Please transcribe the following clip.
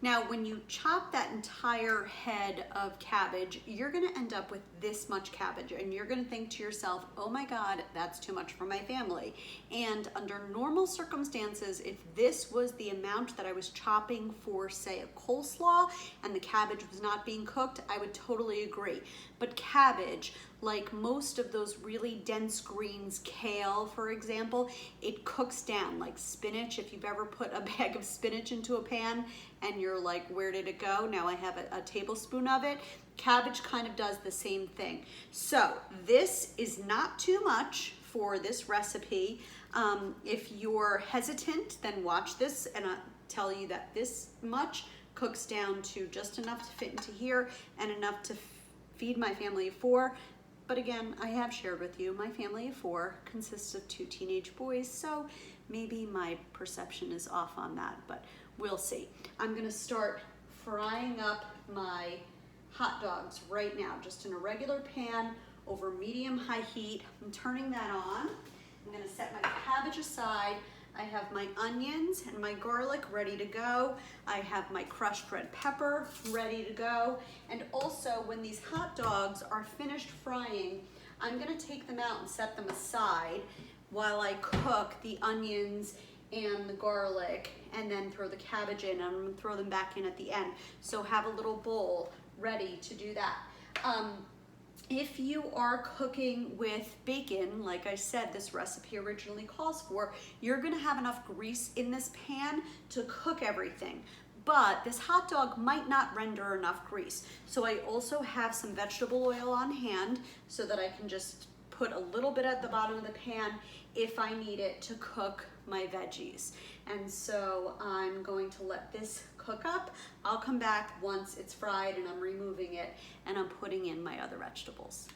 Now, when you chop that entire head of cabbage, you're gonna end up with this much cabbage, and you're gonna think to yourself, oh my God, that's too much for my family. And under normal circumstances, if this was the amount that I was chopping for, say, a coleslaw, and the cabbage was not being cooked, I would totally agree. But cabbage, like most of those really dense greens, kale, for example, it cooks down like spinach. If you've ever put a bag of spinach into a pan and you're like, where did it go? Now I have a tablespoon of it. Cabbage kind of does the same thing. So this is not too much for this recipe. If you're hesitant, then watch this and I'll tell you that this much cooks down to just enough to fit into here and enough to feed my family of 4. But again, I have shared with you, my family of 4 consists of 2 teenage boys, so maybe my perception is off on that, but we'll see. I'm gonna start frying up my hot dogs right now, just in a regular pan over medium-high heat. I'm turning that on. I'm gonna set my cabbage aside. I have my onions and my garlic ready to go. I have my crushed red pepper ready to go. And also, when these hot dogs are finished frying, I'm gonna take them out and set them aside while I cook the onions and the garlic, and then throw the cabbage in. I'm gonna throw them back in at the end. So have a little bowl ready to do that. If you are cooking with bacon, like I said, this recipe originally calls for, you're gonna have enough grease in this pan to cook everything. But this hot dog might not render enough grease. So I also have some vegetable oil on hand so that I can just put a little bit at the bottom of the pan if I need it to cook my veggies. And so I'm going to let this cook up. I'll come back once it's fried and I'm removing it and I'm putting in my other vegetables.